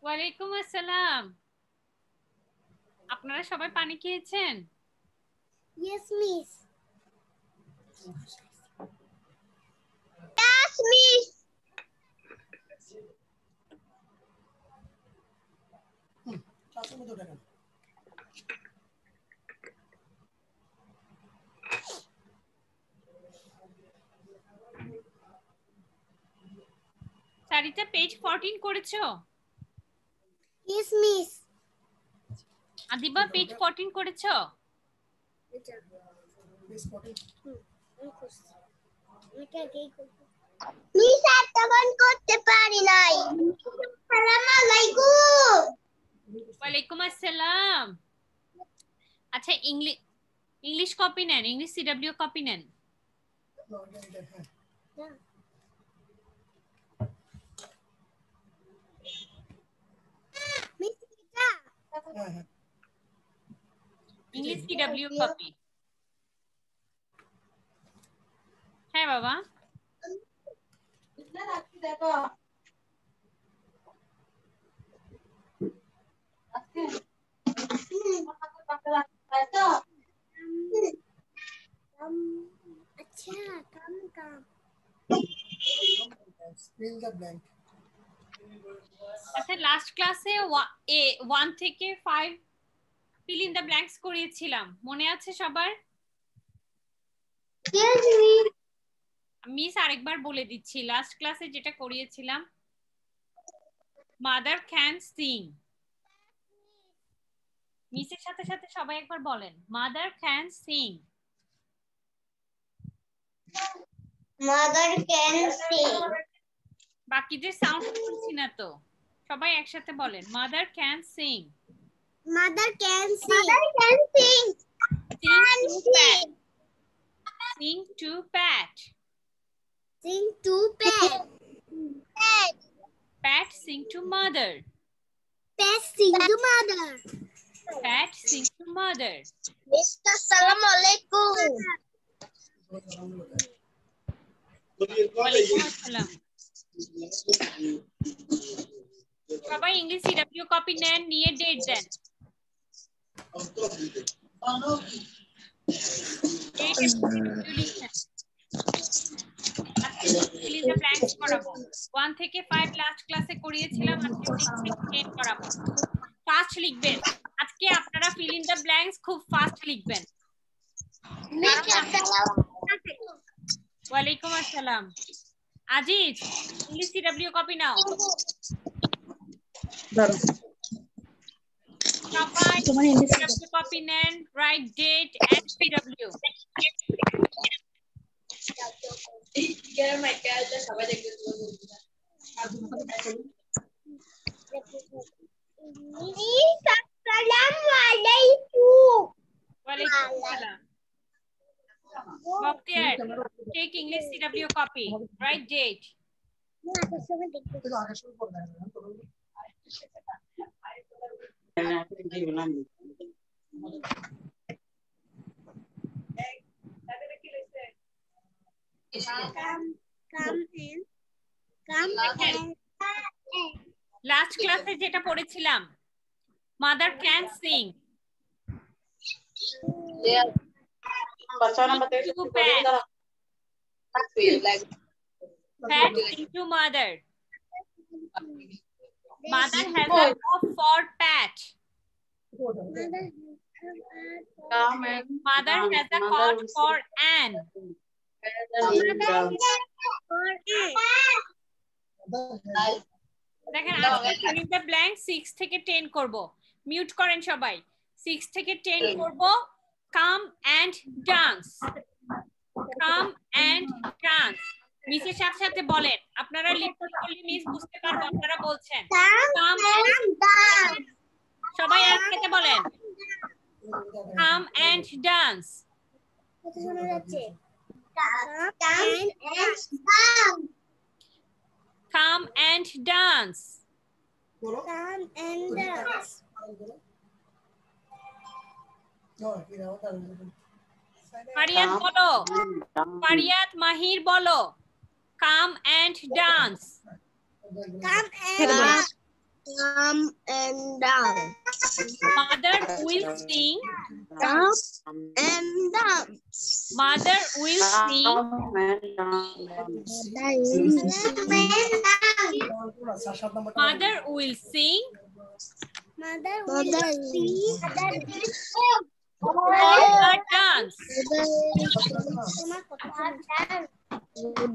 ওয়ালাইকুম আসসালাম। আপনারা সবাই পানি খেয়েছেন? Yes, miss. Yes, miss. Sarita page 14 করেছো? Yes, miss. আদিবা পেজ 14 করেছো? মিস আর তখন করতে পারি নাই। আসসালামু আলাইকুম। ওয়ালাইকুম আসসালাম। আচ্ছা ইংলিশ কপি নেন, ইংলিশ সিডব্লিউ কপি নেন। মিস এটা ইংলিশ সিডব্লিউ কপি। হ্যাঁ বাবা। আচ্ছা কাম fill the blank. আচ্ছা লাস্ট ক্লাসে 1 থেকে 5 ফিল ইন দ্য ব্ল্যাঙ্কস করিয়েছিলাম, মনে আছে সবার? Yes, miss. মিস আরেকবার বলে দিচ্ছি, লাস্ট ক্লাসে যেটা করিয়েছিলাম, মাদার ক্যান সিং। মিসের সাথে সাথে সবাই একবার বলেন, mother can sing. Mother can sing. বাকিদের সাউন্ড শুনছি না তো, সবাই একসাথে বলেন, mother can sing. Mother can sing. Mother can sing. Sing to Pat. Sing to Pat. Pat. Pat sing to mother. Pat sing to mother. Pat sing to mother. Mr. Assalamu alaikum. ওয়ালাইকুম আসসালাম। সবাই English CW copy নেন, নিয়ে date দেন। fill in the blanks করাবো। 1 থেকে 5 last ক্লাসে করিয়েছিলাম, আজকে 6 থেকে 10 করাবো। ফাস্ট লিখবেন আজকে আপনারা, fill in the blanks খুব ফাস্ট লিখবেন। ওয়ালাইকুম আসসালাম। আজিজ ইংলিশ সিডব্লিউ কপি নাও। সবাই সিডব্লিউ কপি নেন, write date and CW. Assalamu alaikum. ওয়ালাইকুম আসসালাম। Bhaktiar, take English CW copy, right date. Last class এ যেটা পড়েছিলাম, mother can sing. Pat sing to mother. Mother has a cough for Pat. Mother has a cough for Anne. দেখেন আজকে fill in the blank 6 থেকে 10 করব। Mute করেন সবাই। 6 থেকে 10 করব। Come and dance. Come and dance. মিসের সাথে সাথে বলেন, আপনারা লিখতে করলে মিস বুঝতে পারবো আপনারা বলছেন। Come and dance. সবাই একসাথে বলেন, Come and dance. Come and dance. Come and dance. ফারিয়াত বলো, ফারিয়াত মাহির বলো, Come and dance. Come and dance. Come and dance. Mother will sing. Come and dance. Mother will sing. Mother will sing. Mother will sing. For the dance.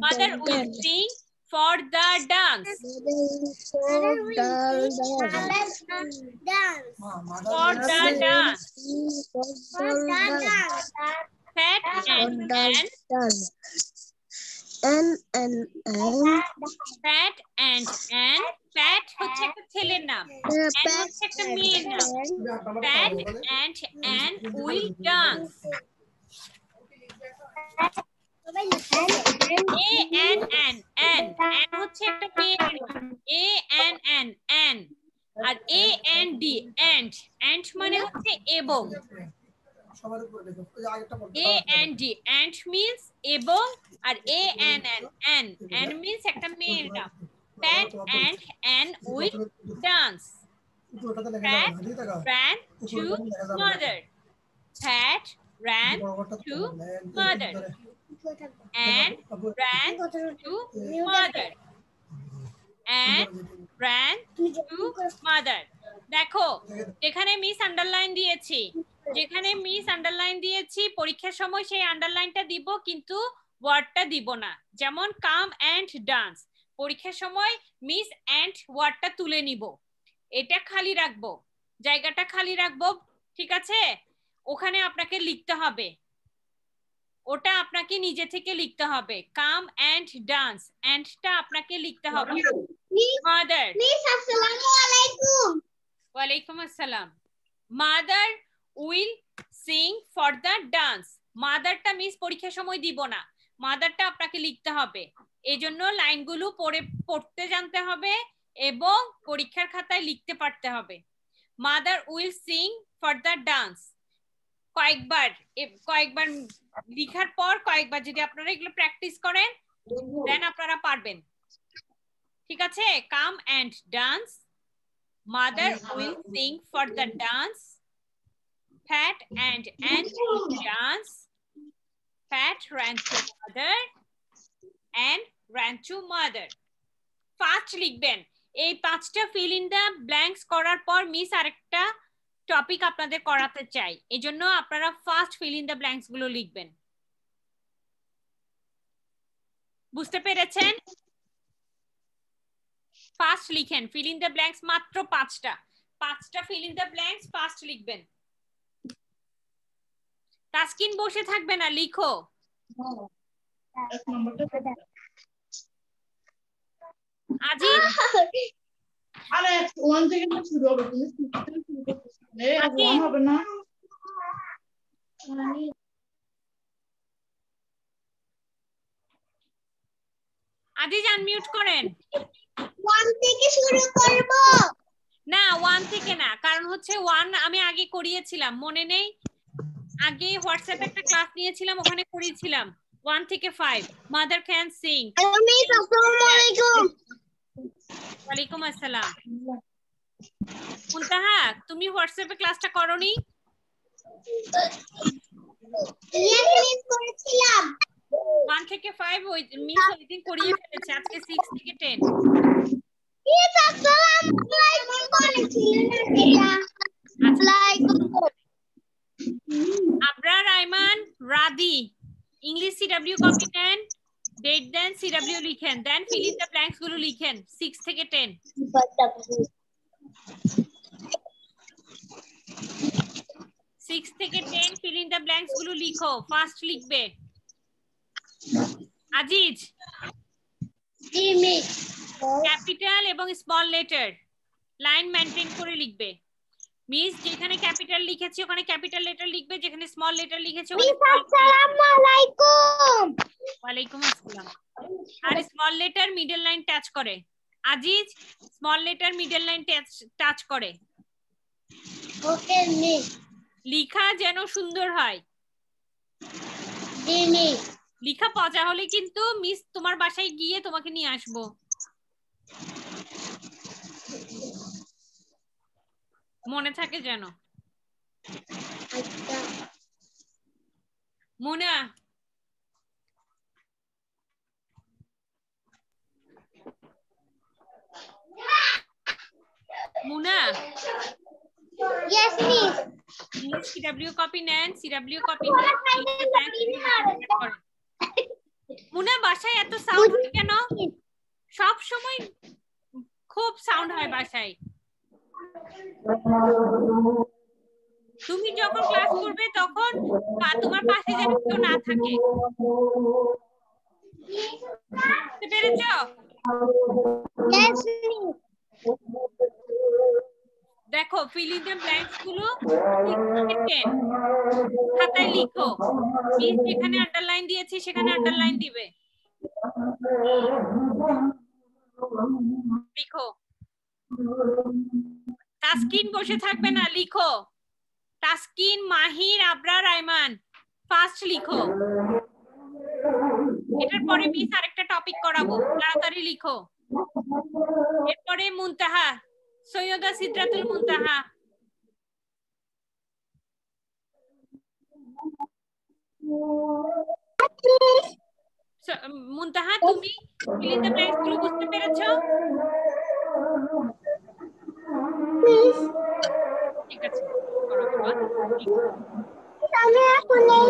Mother will sing for the dance. For the dance. Fat and fat and fat হচ্ছে একটা ছেলের নাম, and হচ্ছে একটা মেয়ের নাম। Fat and will dance. and হচ্ছে একটা মেয়ের নাম। and আর and মানে হচ্ছে এবং। and means এবং, আর and means একটা মেয়ের নাম। Fat and will dance. Fat ran to mother. Fat ran to mother. And ran to mother. And ran to mother. দেখো যেখানে মিস আন্ডারলাইন দিয়েছি, পরীক্ষার সময় সেই আন্ডারলাইনটা দিব, কিন্তু ওয়ার্ডটা দিব না। যেমন কাম এন্ড ডান্স, পরীক্ষার সময় মিস এন্ড ওয়ার্ডটা তুলে নিব, এটা খালি রাখবো, জায়গাটা খালি রাখবো, ঠিক আছে? ওখানে আপনাকে লিখতে হবে, ওটা আপনাকে নিজে থেকে লিখতে হবে। কাম এন্ড ডান্স, এন্ডটা আপনাকে লিখতে হবে। মাদার, মিস আসসালামু আলাইকুম। ওয়ালাইকুম আসসালাম। Mother will sing for the dance, মাদারটা মিস পরীক্ষার সময় দিব না, মাদারটা আপনাকে লিখতে হবে। এজন্য লাইনগুলো পড়তে জানতে হবে এবং পরীক্ষার খাতায় লিখতে পারতে হবে। Mother will sing for the dance, কয়েকবার লিখার পর কয়েকবার যদি আপনারা এগুলো প্র্যাকটিস করেন দেন আপনারা পারবেন, ঠিক আছে? Come and dance, mother will sing for the dance, fat and will dance, fat ran to mother and ran to mother. First লিখবেন। এই 5টা ফিল ইন দ্য ব্ল্যাঙ্কস করার পর মিস আরেকটা টপিক আপনাদের করাতে চাই, এজন্য আপনারা first feel in the blanks গুলো লিখবেন। বুঝতে পেরেছেন? ফার্স্ট লিখেন ফিল ইন দ্য ব্ল্যাঙ্কস, মাত্র 5টা feel in the blanks first লিখবেন। তাসকিন বসে থাকবে না, লিখো। আজি আরে 1 থেকে শুরু হবে, তুমি 6 থেকে শুরু করতেছ না, 1 হবে না। আজি আনমিউট করেন। 1 থেকে শুরু করব না, 1 থেকে না, কারণ হচ্ছে 1 আমি আগে করিয়েছিলাম, মনে নেই? আগে হোয়াটসঅ্যাপে একটা ক্লাস নিয়েছিলাম, ওখানে করিয়েছিলাম 1 থেকে 5। Mother can sing. মিস আসসালামু আলাইকুম। ওয়ালাইকুম আসসালাম। মুনতাহা, তুমি হোয়াটসঅ্যাপে ক্লাসটা করোনি? ইয়েস মিস করেছিলাম। 1 থেকে 5 ওই মিস ওইদিন করিয়ে ফেলেছে, আজকে 6 থেকে 10। মিস আসসালামু আলাইকুম বলেছিলেন না এটা। আবরার, আইমান, রাদি, ইংলিশ সিডব্লিউ কপি নেন, ডেট দেন, সিডব্লিউ লিখেন, দেন ফিল ইন দ্য ব্ল্যাঙ্কস গুলো লিখেন 6 থেকে 10। 6 থেকে 10 ফিল ইন দ্য ব্ল্যাঙ্কস গুলো লিখো, ফার্স্ট লিখবে। আজিজ, জি মিস। ক্যাপিটাল এবং স্মল লেটার লাইন মেইনটেইন করে লিখবে। মিস যেখানে ক্যাপিটাল লিখেছি ওখানে ক্যাপিটাল লেটার লিখবে, যেখানে স্মল লেটার লিখেছি ওখানে আসসালামু আলাইকুম। ওয়ালাইকুম আসসালাম। আর small letter middle line touch করে। Aziz, small letter middle line touch করে। Okay miss. লেখা যেন সুন্দর হয়। জি মিস। লেখা পচা হলে কিন্তু মিস তোমার বাসায় গিয়ে তোমাকে নিয়ে আসবো। মনে থাকে যেন। আচ্ছা মুনা মুনা yes miss please CW copy নেন, সিডব্লিউ কপি মুনা বাসায় এত সাউন্ড হয় কেন? সব সময় খুব সাউন্ড হয় বাসায়। তুমি যখন ক্লাস করবে তখন তোমার পাশে যেন কেউ না থাকে, বুঝতে পেরেছো? yes miss দেখো ফিল ইন দ্য ব্ল্যাঙ্কস গুলো 6 থেকে 10 খাতায় লিখো। মিস যেখানে আন্ডারলাইন দিয়েছি সেখানে আন্ডারলাইন দিবে, লিখো। তাসকিন বসে থাকবে না, লিখো। তাসকিন, মাহির, আবরার, আয়মান ফার্স্ট লিখো। এটার পরে মিস আরেকটা টপিক করাবো, তাড়াতাড়ি লিখো। এরপরে মুনতাহা, সৈয়দা সিদরাতুল মুনতাহা। মুনতাহা তুমি ফিল ইন দ্য ব্ল্যাঙ্কস গুলো বুঝতে পেরেছো? ঠিক আছে করো বাবা। আমি এখন নেই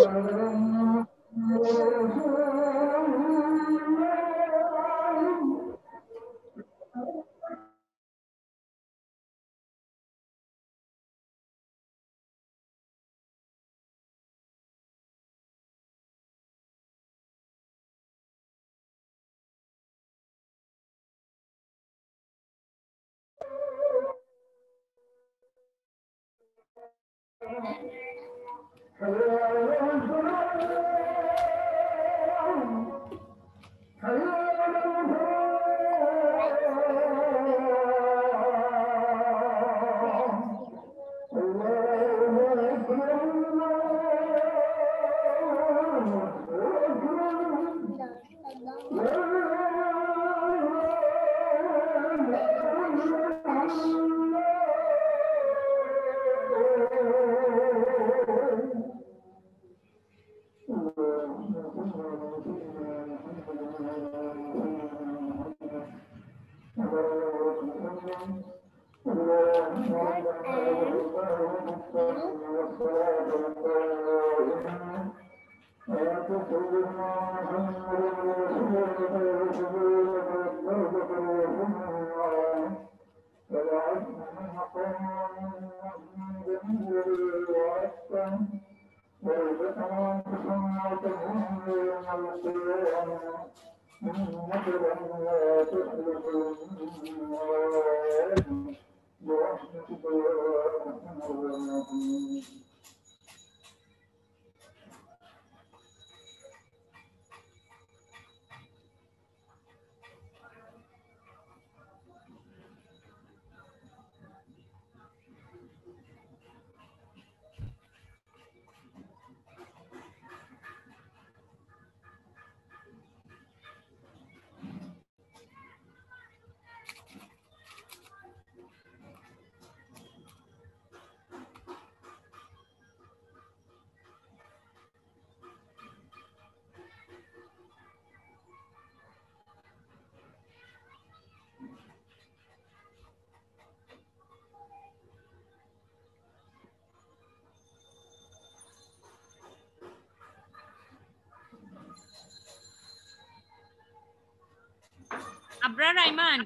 আবরার, আয়মান,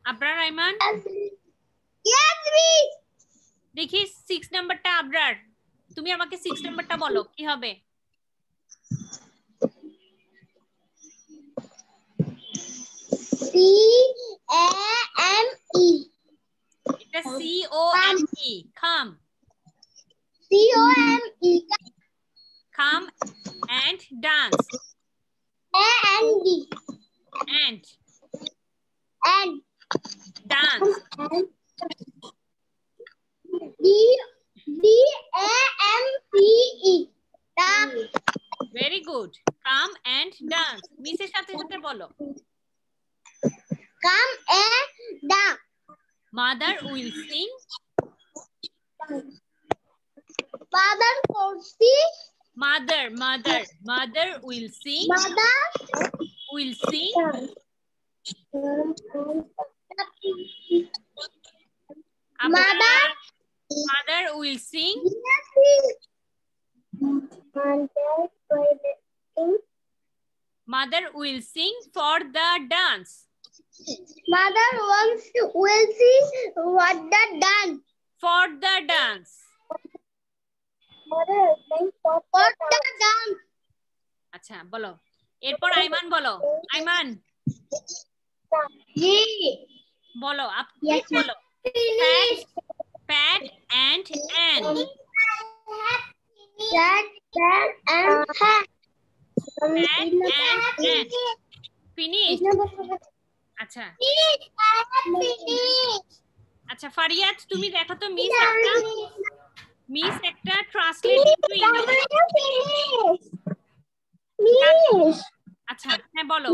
আবরার, আয়মান yes miss দেখি 6 নাম্বারটা। আবরার তুমি আমাকে 6 নাম্বারটা বলো কি হবে? C-A-M-E এটা C-O-M-E, come. C-O-M-E Come and dance. A-N-D And and dance. D-A-M-C-E dance Very good. Come and dance. মিসের সাথে সাথে বলো। Come and dance. Mother will sing. Father Corsi. Mother will sing. Mother Will sing. Mother will sing. Mother will sing for the dance. Mother will see what the dance. For the dance. Mother will sing for the dance. আচ্ছা বলো এরপর আইমান বলো আইমান জি বলো আপনি Yes, বলো pat and an. Pat and hat. Finish. আচ্ছা আচ্ছা ফারিয়াত তুমি দেখো তো মিস একটা ট্রান্সলেট ইনটু ইংলিশ আচ্ছা হ্যাঁ বলো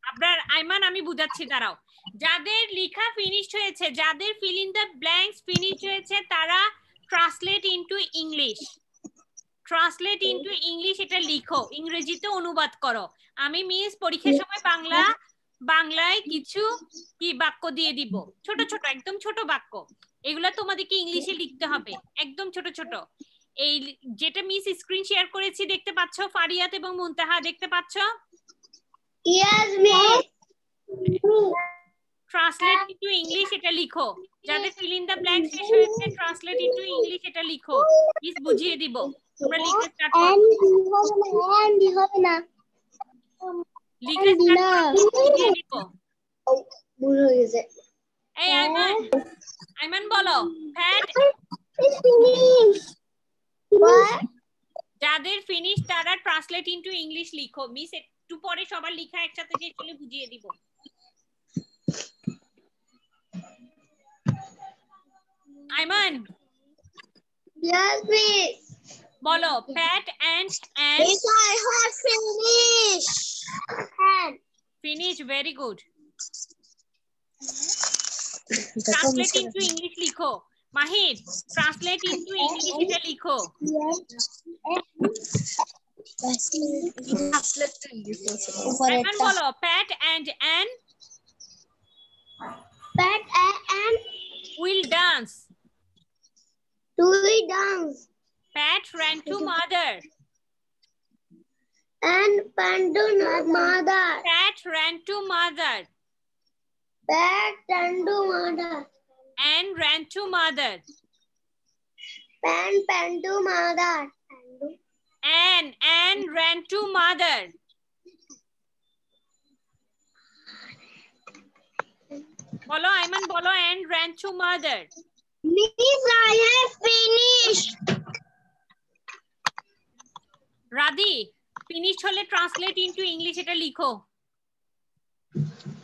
আপনার আইমান আমি বুঝাচ্ছি দাঁড়াও যাদের লেখা ফিনিশড হয়েছে যাদের feel in the blanks finished হয়েছে তারা ট্রান্সলেট ইনটু ইংলিশ এটা লিখো ইংরেজিতে অনুবাদ করো আমি মিস পরীক্ষার সময় বাংলায় কিছু কি বাক্য দিয়ে দিব ছোট ছোট একদম ছোট বাক্য এগুলা তোমাদেরকে ইংলিশে লিখতে হবে একদম ছোট ছোট এই যেটা মিস স্ক্রিন শেয়ার করেছি দেখতে পাচ্ছো ফারিয়াত এবং মুনতাহা দেখতে পাচ্ছো Yes, miss. Translate into English এটা লিখো যাদের ফিল ইন দ্য ব্ল্যাঙ্ক শেষ হয়েছে ট্রান্সলেট ইনটু ইংলিশ এটা লিখো মিস বুঝিয়ে দিব তোমরা লিখতে স্টার্ট করো এন্ডি হবে না লিখতে স্টার্ট করো বুঝিয়ে দিব ভুল হয়ে গেছে এই আইমান বলো ফ্যাট যাদের ফিনিশ তারা ট্রান্সলেট ইনটু ইংলিশ লিখো মিস একটু পরে সবার লেখা একসাথে যে চলে বুঝিয়ে দিব আইমান Yes, miss. বলো fat and Miss, I have finished. Finish very good translate into English লিখো মাহির ট্রান্সলেট ইনটু ইংলিশ এটা লিখো আইমান বলো Pat and an Pat and will dance. do we dance? Pat ran to mother. And Pandu mother. Pat ran to mother. Pat Pandu mother. And ran to mother. Pandu mother. And ran to mother. Bolo Ayman bolo and ran to mother. Miss, I have finished. Radhi, finish hole translate into English eta likho.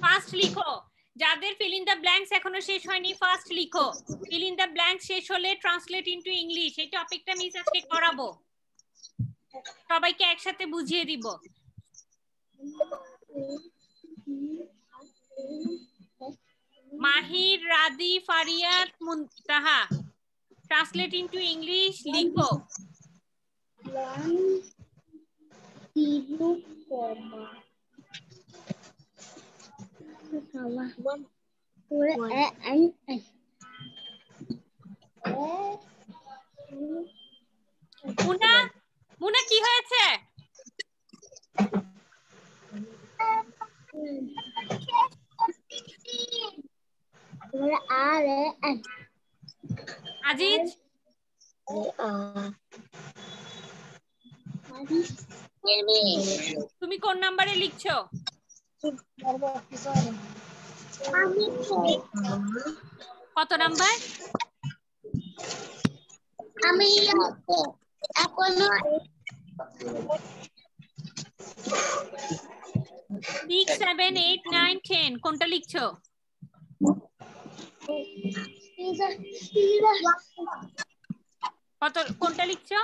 Fast likho. যাদের fill in the blanks এখনো শেষ হয়নি first লিখো fill in the blanks শেষ হলে translate into English এই টপিকটা miss আজকে করাবো সবাইকে একসাথে বুঝিয়ে দিব মাহির রাদি ফারিয়াত মুনতাহা ট্রান্সলেট ইনটু ইংলিশ লিখো মুনা কি হয়েছে আজিজ তুমি কোন নম্বরে লিখছো কত নাম্বার আমি এখনো 6 7 8 9 10 কোনটা লিখছো কত কোনটা লিখছো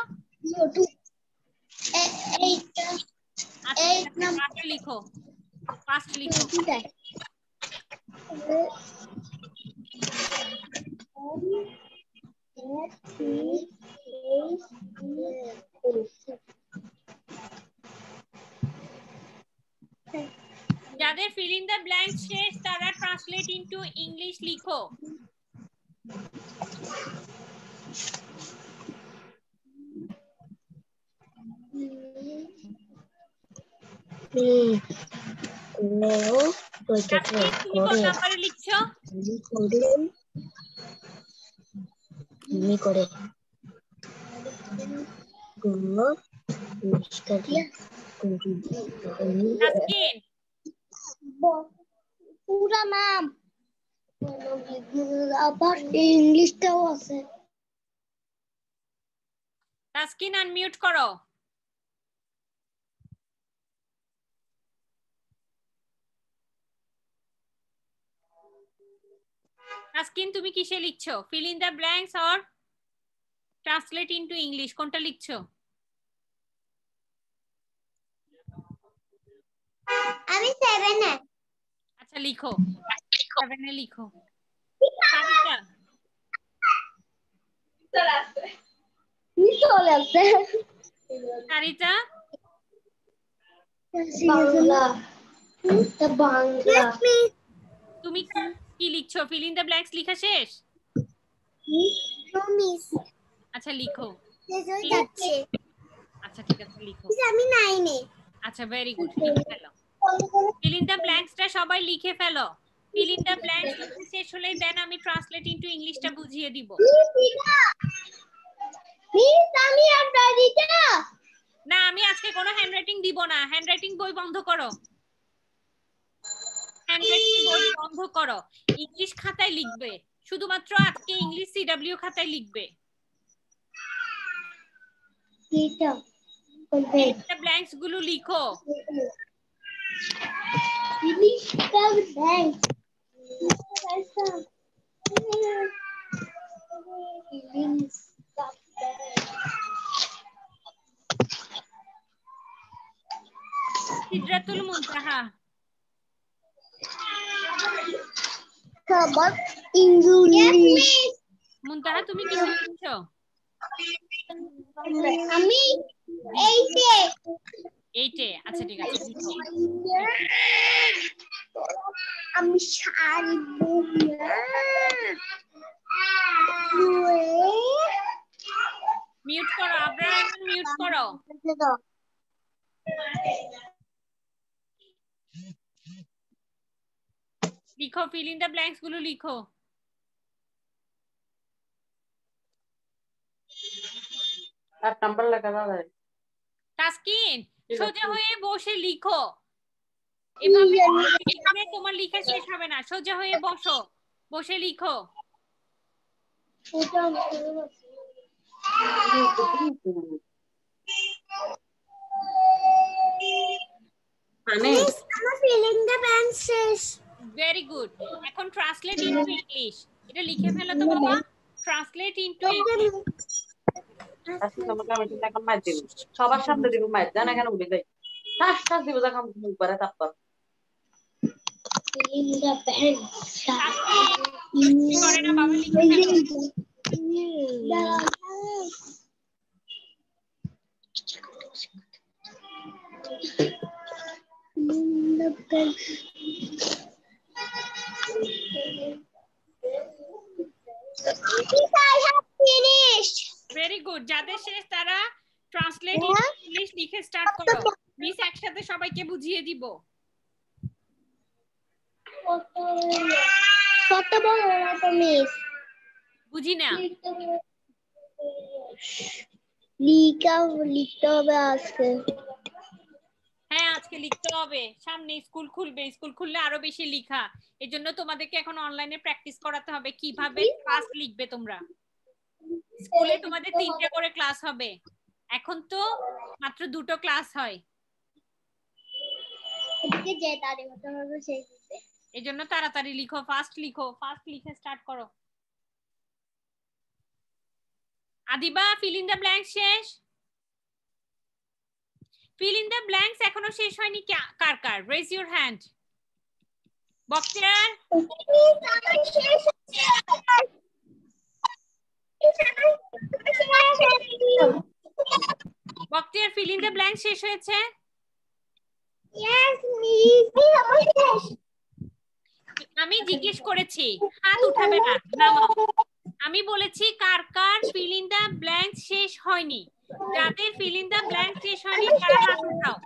8 number লিখো, ফাস্ট লিখো। যাদের fill in the blank শেষ তারা ট্রান্সলেট ইনটু ইংলিশ লিখো। তুমি কোন নাম্বারে লিখছো? পুরা নাম আবার ইংলিশটাও আছে। তাসকিন আনমিউট করো। তাসকিন তুমি কিসে লিখছো? fill in the blanks or translate into English, কোনটা লিখছো? আমি 7 এ। আচ্ছা লিখো, 7 এ লিখো। সারিকা সারিতা বাংলা বাংলা তুমি কি লিখছো? fill in the blanks লিখা শেষ? মিস আচ্ছা লিখো। যাচ্ছে। আচ্ছা ঠিক আছে লিখো। আমি 9 এ। আচ্ছা ভেরি গুড, লিখে ফেলো। fill in the blanks টা সবাই লিখে ফেলো। fill in the blanks লিখে শেষ হলেই দেন আমি ট্রান্সলেট ইনটু ইংলিশটা বুঝিয়ে দিব। মিস আমি আপনার দিতে না, আমি আজকে কোনো হ্যান্ডরাইটিং দিব না। হ্যান্ডরাইটিং বই বন্ধ করো, হ্যান্ডরাইটিং বই বন্ধ করো। ইংলিশ খাতায় লিখবে, শুধুমাত্র আজকে ইংলিশ সিডব্লিউ খাতায় লিখবে। এটা এই ব্ল্যাঙ্কস গুলো লিখো। সিদরাতুল মুনতাহা খাবার ইংলিশ। মুনতাহা তুমি কি লিখছো? আমি 8 এ। আচ্ছা ঠিক আছে লিখো। আমি শাড়ি মিউট করো, আবরার মিউট করো। লিখো, fill in the blanks গুলো লিখো। আর নাম্বার লাগা দাও। তাসকিন সোজা হয়ে বসে লিখো, এভাবে তোমার লেখা শেষ হবে না। সোজা হয়ে বসো, বসে লিখো। Very good. এখন ট্রান্সলেট ইনটু ইংলিশ, এটা লিখে ফেলো তো বাবা। Translate into English. আজকে তোমাকে আমি কিন্তু এখন মার দিব, সবার সামনে দিব মার, জানা কেন উঠে যাই শ্বাস দিব, যখন মুখ করে তারপর করে না বাবা, লিখে ফেলো। Very good. যাদের শেষ তারা ট্রান্সলেট ইংলিশ লিখে স্টার্ট করো। মিস একসাথে সবাইকে বুঝিয়ে দিব। কত বড় তো মিস বুঝি না। লিখতে হবে আজকে। হ্যাঁ আজকে লিখতে হবে, সামনে স্কুল খুলবে, স্কুল খুললে আরো বেশি লিখা। এজন্য তোমাদেরকে এখন অনলাইনে প্র্যাকটিস করাতে হবে কিভাবে ফাস্ট লিখবে তোমরা। স্কুলে তোমাদের 3টা করে ক্লাস হবে, এখন তো মাত্র 2টো ক্লাস হয়। এজন্য তাড়াতাড়ি লিখো, ফাস্ট লিখো, ফাস্ট লিখে স্টার্ট করো। Adiba fill in the blanks শেষ? fill in the blanks এখনো শেষ হয়নি কার কার? raise your hand. Bakhtiyar Bakhtiyar fill in the blanks শেষ হয়েছে? Yes, miss. আমি জিজ্ঞেস করেছি, হাত উঠাবে না, নামাও। আমি বলেছি কার কার fill in the blanks শেষ হয়নি। যাদের fill in the blanks শেষ হয়নি তারা হাত উঠাও।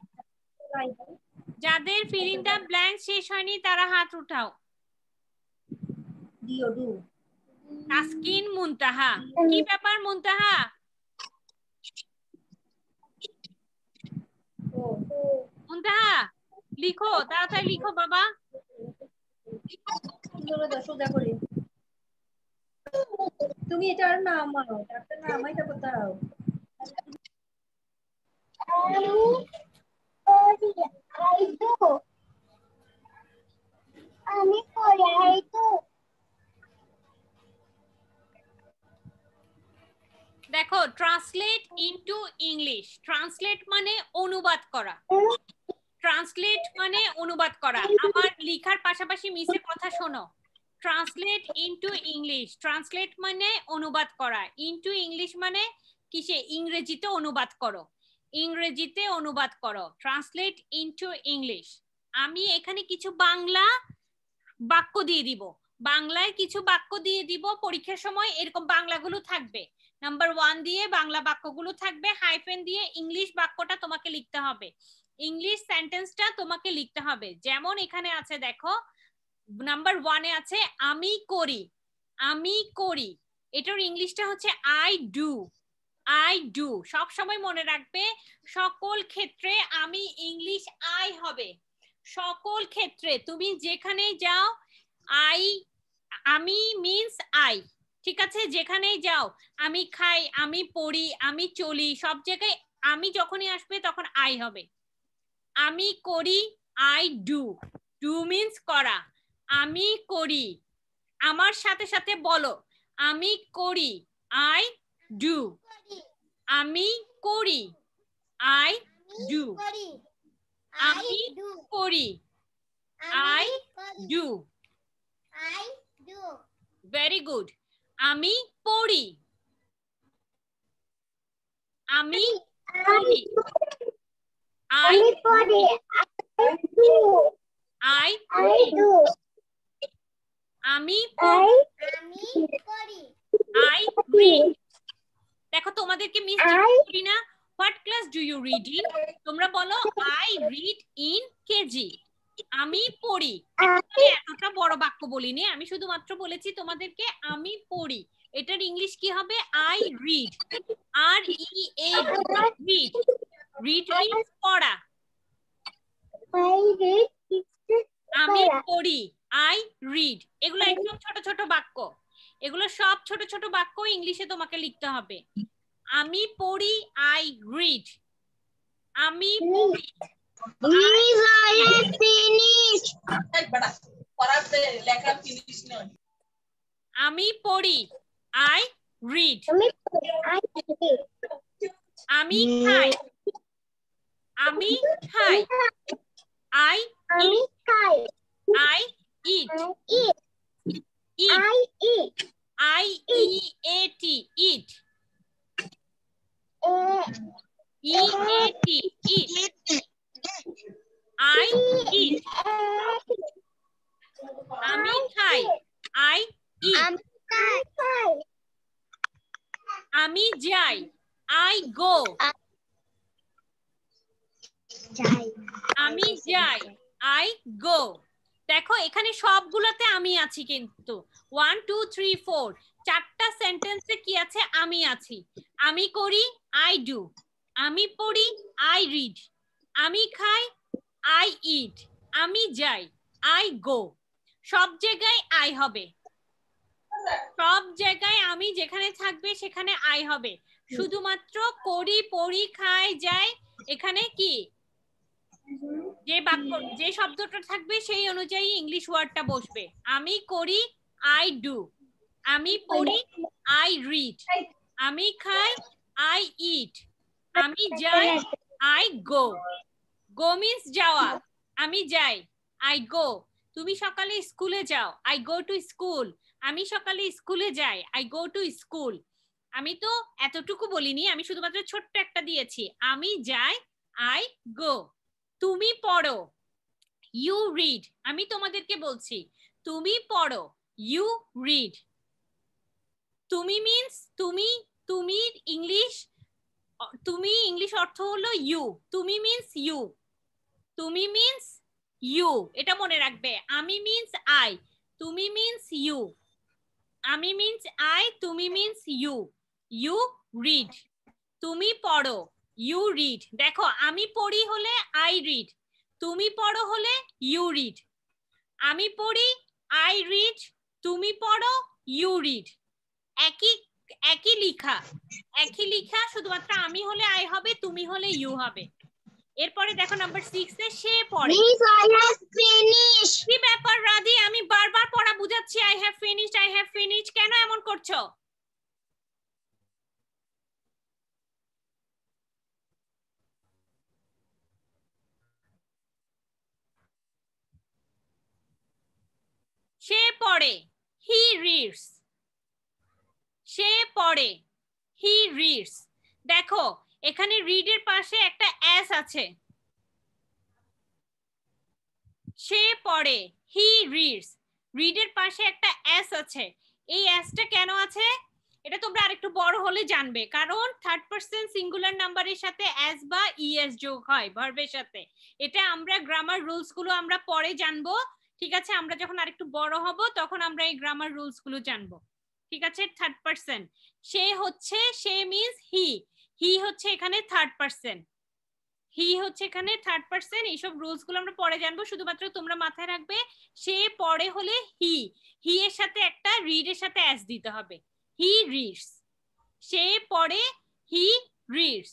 যাদের fill in the blanks শেষ হয়নি তারা হাত উঠাও। তাসকিন মুনতাহা, কি ব্যাপার মুনতাহা? মুনতাহা লিখো, তাড়াতাড়ি লিখো বাবা। তুমি এটার নাম মানো, একটা নামাই তারপর দাও। আমি পড়াই তো। দেখো ট্রান্সলেট ইনটু ইংলিশ, ট্রান্সলেট মানে অনুবাদ করা, ট্রান্সলেট মানে অনুবাদ করা। আমার লেখার পাশাপাশি মিসের কথা শোনো। ট্রান্সলেট ইনটু ইংলিশ, ট্রান্সলেট মানে অনুবাদ করা, ইনটু ইংলিশ মানে কিসে? ইংরেজিতে অনুবাদ করো, ইংরেজিতে অনুবাদ করো, ট্রান্সলেট ইনটু ইংলিশ। আমি এখানে কিছু বাংলা বাক্য দিয়ে দিব, বাংলায় কিছু বাক্য দিয়ে দিব, পরীক্ষার সময় এরকম বাংলাগুলো থাকবে, নাম্বার 1 দিয়ে বাংলা বাক্যগুলো থাকবে, হাইফেন দিয়ে ইংলিশ বাক্যটা তোমাকে লিখতে হবে, ইংলিশ সেন্টেন্সটা তোমাকে লিখতে হবে। যেমন এখানে আছে দেখো, নাম্বার 1 এ আছে আমি করি, আমি করি, এটার ইংলিশটা হচ্ছে আই ডু, আই ডু। সব সময় মনে রাখবে সকল ক্ষেত্রে আমি ইংলিশ আই হবে, সকল ক্ষেত্রে তুমি যেখানেই যাও আই, আমি মিন্স আই, ঠিক আছে? যেখানেই যাও, আমি খাই, আমি পড়ি, আমি চলি, সব জায়গায় আমি যখনই আসবে তখন আই হবে। আমি করি আই ডু, ডু মিন্স করা, আমি করি। আমার সাথে সাথে বলো আমি করি, আই ডু, আমি করি, আই ডু, আমি করি, আই ডু। Very good. আমি পড়ি, আমি পড়ি, আই পড়ি, আই ডু, আমি পড়ি, আই রিড। দেখো তোমাদেরকে মিস করি না, what class do you read in? তোমরা বলো আই রিড ইন কেজি। আমি পড়ি, এতটা বড় বাক্য বলিনি, আমি শুধুমাত্র বলেছি তোমাদেরকে আমি পড়ি। এটার ইংলিশ কি হবে? I read, R E A read, read means পড়া। আমি পড়ি, আই রিড, এগুলো একদম ছোট ছোট বাক্য, এগুলো সব ছোট ছোট বাক্য ইংলিশে তোমাকে লিখতে হবে। আমি পড়ি, আই রিড, আমি পড়ি, আমি পড়ি, আই রিড, আমি খাই, আমি খাই, I eat, I eat, it, I E A T, it, E A T, it, I eat, আমি খাই, আই ইট, আমি যাই, আই গো, আমি যাই, আই গো। দেখো এখানে সবগুলোতে আমি আছি, কিন্তু 1 2 3 4 চারটা সেন্টেন্সে কি আছে? আমি আছি। আমি করি, আই ডু, আমি পড়ি, আই রিড, আমি খাই, আই ইট, আমি যাই, আই গো। সব জায়গায় আই হবে, সব জায়গায় আমি যেখানে থাকবে সেখানে আই হবে। শুধুমাত্র করি, পড়ি, খাই, যাই, এখানে কি যে বাক্য যে শব্দটা থাকবে সেই অনুযায়ী ইংলিশ ওয়ার্ডটা বসবে। আমি করি, আই ডু, আমি পড়ি, আই রিড, আমি খাই, আই ইট, আমি যাই, I go. Go means যাওয়া, আমি যাই, I go. তুমি সকালে স্কুলে যাও, I go to school. আমি সকালে স্কুলে যাই, I go to school. আমি তো এতটুকু বলিনি, আমি শুধুমাত্র ছোট্ট একটা দিয়েছি, আমি যাই, I go. তুমি পড়ো, you read. আমি তোমাদেরকে বলছি, তুমি পড়ো, you read. তুমি means তুমি, তুমি ইংলিশ, তুমি ইংলিশ অর্থ হলো you. তুমি means you. তুমি means you. এটা মনে রাখবে। আমি means I. তুমি means you. আমি means I. তুমি means you. You read. তুমি পড়ো, you read. দেখো, আমি পড়ি হলে I read. তুমি পড়ো হলে you read. আমি পড়ি, I read. তুমি পড়ো, you read. একই একই লিখা, একই লিখা, শুধুমাত্র আমি হলে I হবে, তুমি হলে you হবে। এরপরে দেখো নাম্বার 6 এ সে পড়ে। Miss, I have finished. কি ব্যাপার রাধি, আমি বারবার পড়া বুঝাচ্ছি, I have finished, I have finished, কেন এমন করছো? সে পড়ে, he reads. সে পড়ে, he reads. দেখো এখানে read এর পাশে একটা s আছে। সে পড়ে, he reads. read এর পাশে একটা s আছে। এই s টা কেন আছে এটা তোমরা আরেকটু বড় হলে জানবে, কারণ থার্ড পারসন সিঙ্গুলার নাম্বারের সাথে s বা es যোগ হয় ভার্বের সাথে। এটা আমরা গ্রামার রুলস গুলো আমরা পরে জানবো, ঠিক আছে? আমরা যখন আরেকটু বড় হব তখন আমরা এই গ্রামার রুলস গুলো জানবো, ঠিক আছে? থার্ড পারসন, সে হচ্ছে, সে মিন্স হি, হি হচ্ছে এখানে থার্ড পারসন, হি হচ্ছে এখানে থার্ড পারসন। এইসব রুলস গুলো আমরা পরে জানবো, শুধুমাত্র তোমরা মাথায় রাখবে সে পড়ে হলে হি, হি এর সাথে একটা রিড এর সাথে এস দিতে হবে, হি রিডস। সে পড়ে, হি রিডস।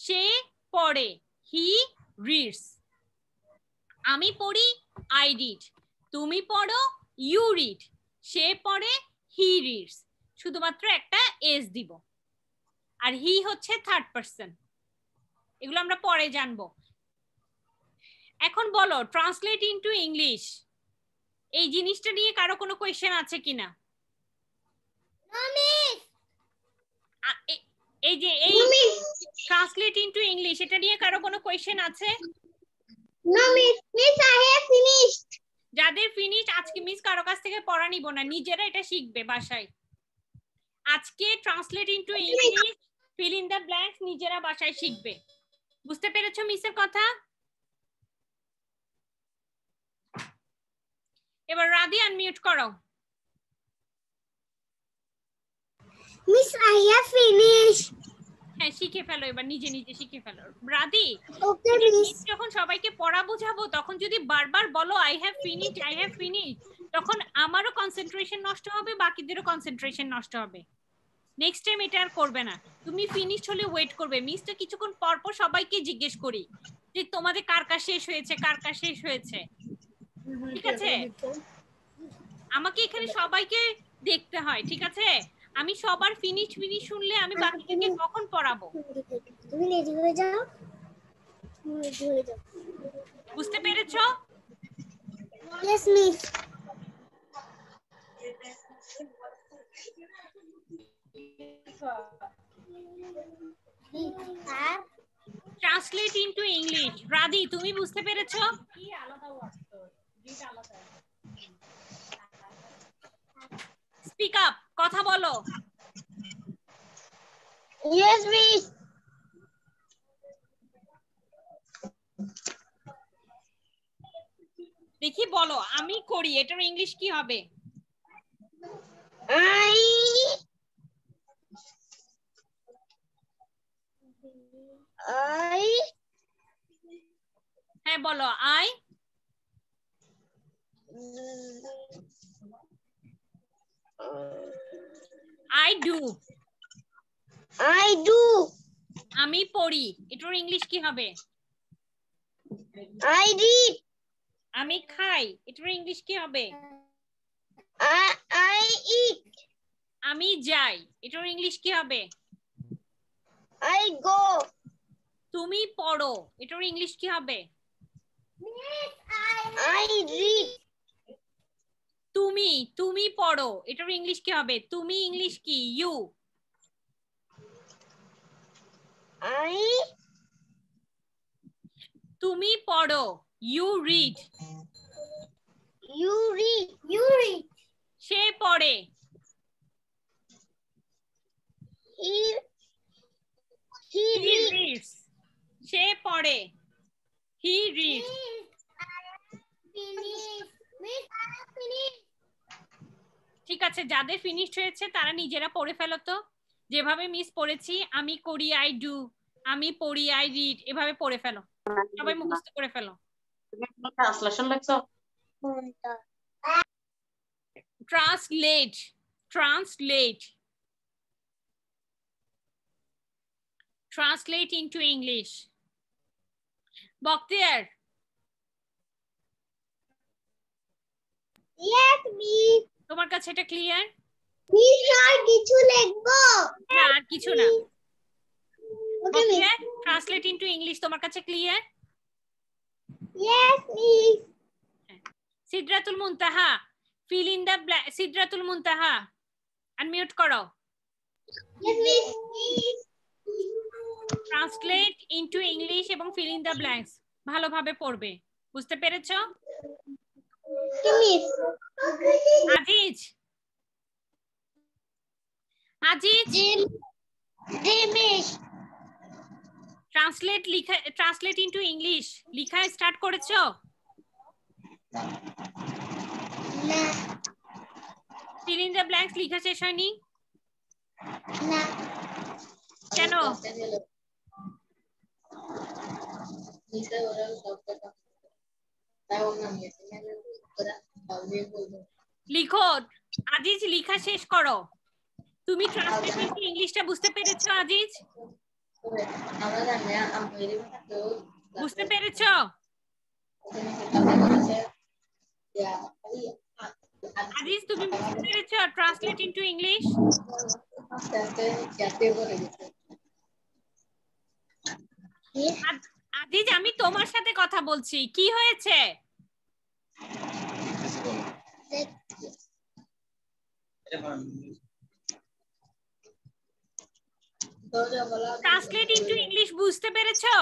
সে পড়ে, হি রিডস। আমি পড়ি, আই রিড। তুমি পড়ো, ইউ রিড। সে পড়ে, হি রিডস। শুধুমাত্র একটা এস দিব, আর হি হচ্ছে থার্ড পারসন। এগুলো আমরা পরে জানবো। এখন বলো ট্রান্সলেট ইনটু ইংলিশ, এই জিনিসটা নিয়ে কারো কোনো কোয়েশ্চেন আছে কিনা? এই যে এই ট্রান্সলেট ইনটু ইংলিশ, এটা নিয়ে কারো কোনো কোয়েশ্চেন আছে? No, miss. Miss, I have finished. যাদের ফিনিশ, আজকে মিস কারো কাছ থেকে পড়া নিব না, নিজেরা এটা শিখবে বাসায়। আজকে translate into English, feel in the blanks নিজেরা বাসায় শিখবে। বুঝতে পেরেছো মিসের কথা? এবার রাধি আনমিউট করো। Miss, I have finished. হ্যাঁ, শিখে ফেলো, এবার নিজে নিজে শিখে ফেলো। রাধি, Okay, miss. যখন সবাইকে পড়া বোঝাবো তখন যদি বারবার বলো I have finished, I have finished, তখন আমারও কনসেন্ট্রেশন নষ্ট হবে, বাকিদেরও কনসেন্ট্রেশন নষ্ট হবে। নেক্সট টাইম এটা আর করবে না। তুমি ফিনিশড হলে ওয়েট করবে। মিসটা কিছুক্ষণ পর পর সবাইকে জিজ্ঞেস করি যে তোমাদের কার কার শেষ হয়েছে, কার কার শেষ হয়েছে, ঠিক আছে? আমাকে এখানে সবাইকে দেখতে হয়, ঠিক আছে? আমি সবার ফিনিশ শুনলে আমি বাকিদেরকে কখন পড়াবো? তুমি রেডি হয়ে যাও, রেডি হয়ে যাও। বুঝতে পেরেছো? Yes, miss. Translate into English, Radhi তুমি বুঝতে পেরেছো? স্পিক আপ, কথা বলো। Yes, miss. দেখি বলো, আমি করি, এটার ইংলিশ কি হবে? হ্যাঁ বলো, আই ডু। I do. আমি পড়ি, এটার ইংলিশ কি হবে? I read. আমি খাই, এটার ইংলিশ কি হবে? I eat. আমি যাই, এটার ইংলিশ কি হবে? I go. তুমি পড়ো, এটার ইংলিশ কি হবে? I read. তুমি তুমি পড়ো, এটার ইংলিশ কি হবে? তুমি ইংলিশ কি? ইউ। I. তুমি পড়ো, you read. You read. You read. সে পড়ে, He. He reads. রিডস। সে পড়ে, হি রিড। ঠিক আছে, যাদের ফিনিশড হয়েছে তারা নিজেরা পড়ে ফেলো তো, যেভাবে মিস পড়েছি। আমি করি, আই ডু। আমি পড়ি, আই রিড। এভাবে পড়ে ফেলো, সবাই মুখস্থ করে ফেলো। তুমি ট্রান্সলেশন লিখছো? Translate, translate, translate into English. Bakhtiar, Yes, miss. তোমার কাছে এটা ক্লিয়ার? Miss, আর কিছু লিখবো? না, আর কিছু না। Okay, miss. Bakhtiar, translate into English তোমার কাছে clear? Yes, miss. Sidratul Muntaha, fill in the blank. Sidratul Muntaha, unmute করো। Yes, miss. Translate into English এবং ফিল ইন দ্য ব্ল্যাঙ্কস ভালোভাবে পড়বে। বুঝতে পেরেছো? Miss. Aziz, Aziz, Miss. Translate into English লিখা স্টার্ট করেছো? না। ফিল ইন দ্য ব্ল্যাঙ্কস লিখা শেষ হয়নি না। কেন? লিখো আজিজ, লিখা শেষ করো। তুমি ট্রান্সলেট ইনটু ইংলিশটা বুঝতে পেরেছো আজিজ? বুঝতে পেরেছো? আজিজ তুমি বুঝতে পেরেছো ট্রান্সলেট ইনটু ইংলিশ? আজিজ আমি তোমার সাথে কথা বলছি, কি হয়েছে? ট্রান্সলেট ইনটু ইংলিশ বুঝতে পেরেছো?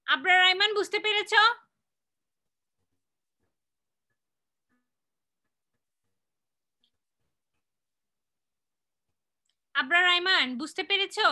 আবরার রাইমান বুঝতে পেরেছো? আবরার রাইমান বুঝতে পেরেছো?